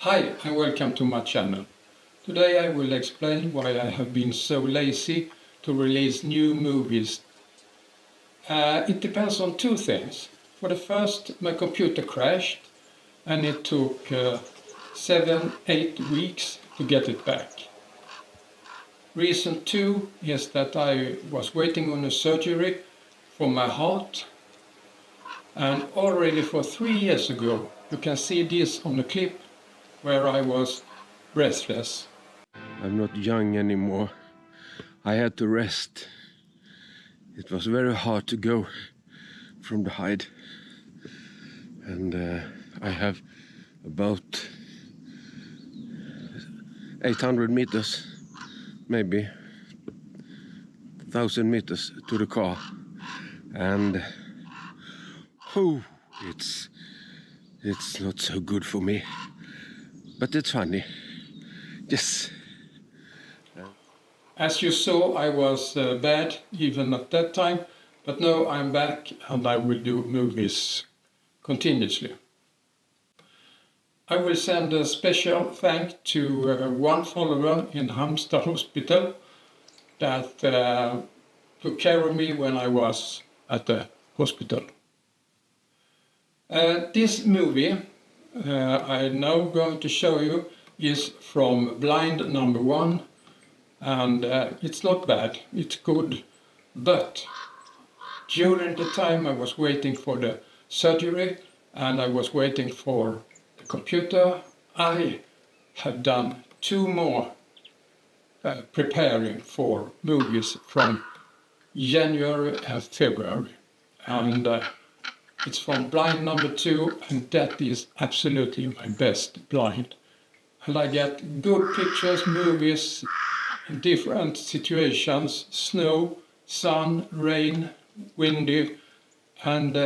Hi and welcome to my channel. Today I will explain why I have been so lazy to release new movies. It depends on two things. For the first, my computer crashed and it took 7-8 weeks to get it back. Reason two is that I was waiting on a surgery for my heart, and already for 3 years ago, you can see this on the clip where I was breathless. I'm not young anymore. I had to rest. It was very hard to go from the height. And I have about 800 meters, maybe 1,000 meters to the car. And it's not so good for me. But it's funny. Yes. As you saw, I was bad even at that time, but now I'm back and I will do movies continuously. I will send a special thanks to one follower in Halmstadfoto that took care of me when I was at the hospital. This movie I'm now going to show you is from blind number 1. And it's not bad, it's good, but during the time I was waiting for the surgery and I was waiting for the computer, I have done 2 more preparing for movies from January and February, and it's from blind number 2, and that is absolutely my best blind, and I get good pictures, movies, different situations, snow, sun, rain, windy, and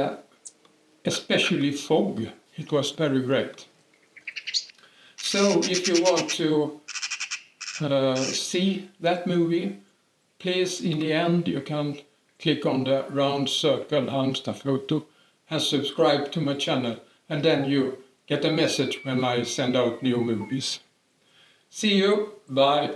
especially fog. It was very great. So if you want to see that movie, please, in the end, you can click on the round circle Halmstadfoto and subscribe to my channel, and then you get a message when I send out new movies. See you, bye.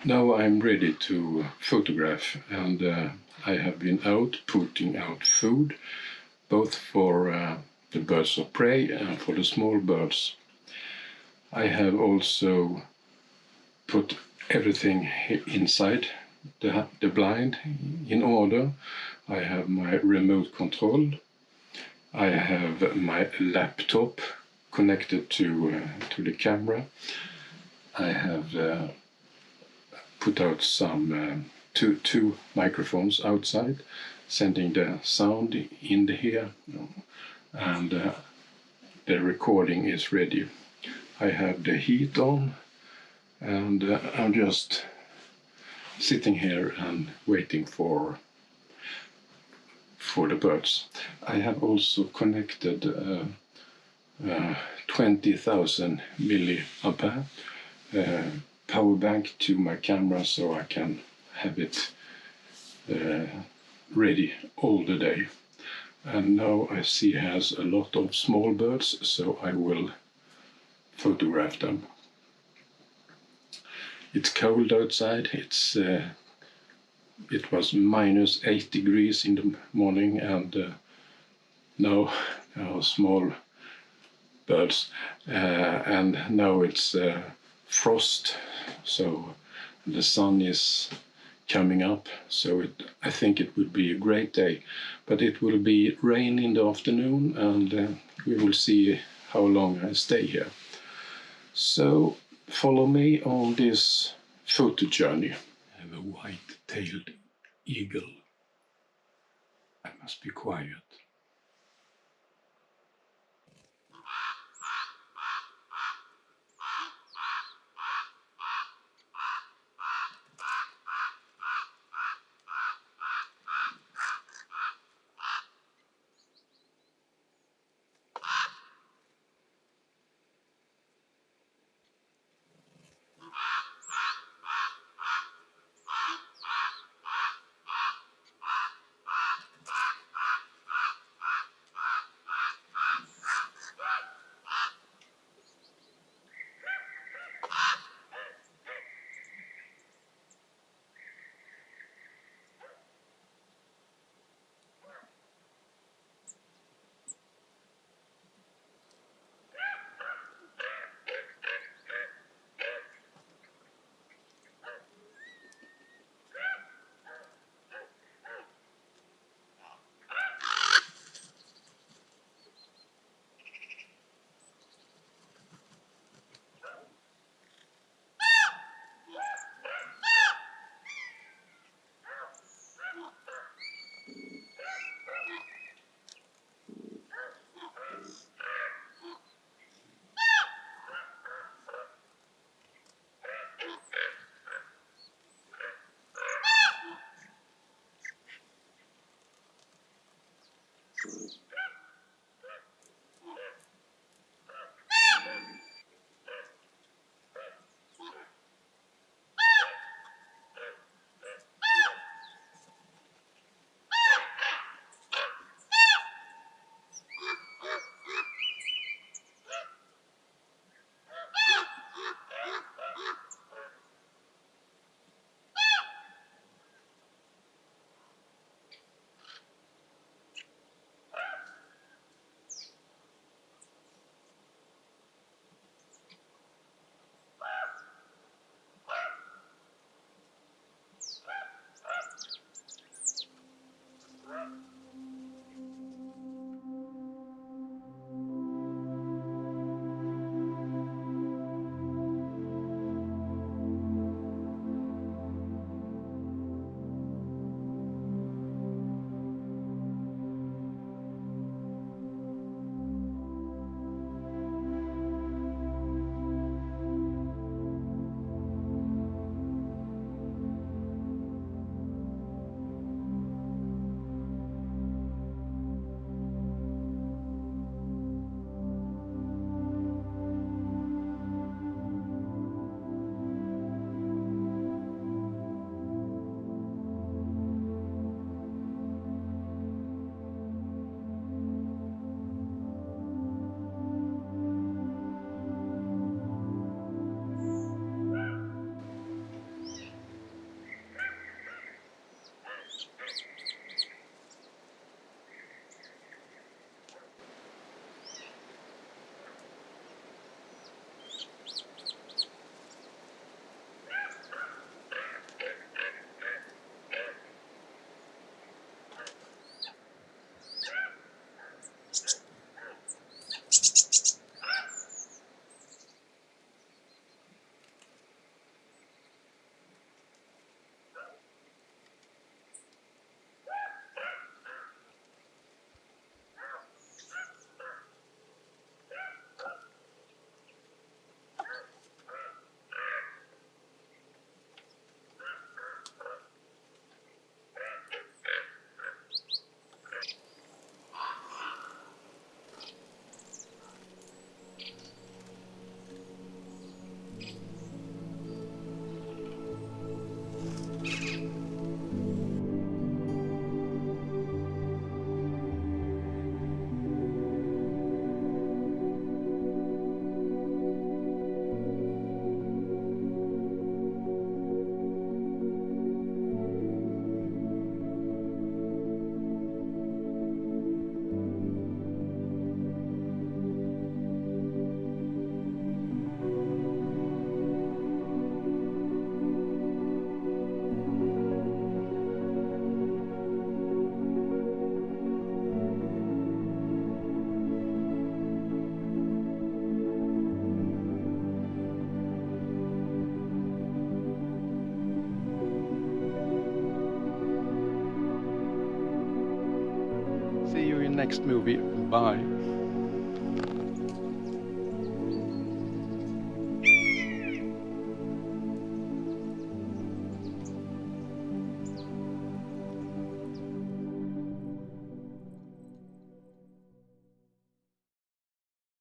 Now I'm ready to photograph, and I have been out putting out food, both for the birds of prey and for the small birds. I have also put everything inside the blind in order. I have my remote control. I have my laptop connected to the camera. I have put out some two microphones outside, sending the sound in here, and the recording is ready. I have the heat on, and I'm just sitting here and waiting for the birds. I have also connected 20,000 milliampere power bank to my camera, so I can have it ready all the day. And now I see has a lot of small birds, so I will photograph them. It's cold outside. It was -8 degrees in the morning, and now small birds, and now it's frost, so the sun is coming up, so I think it would be a great day, but it will be rain in the afternoon, and we will see how long I stay here. So follow me on this photo journey. I have a white-tailed eagle. I must be quiet. See you in next movie. Bye.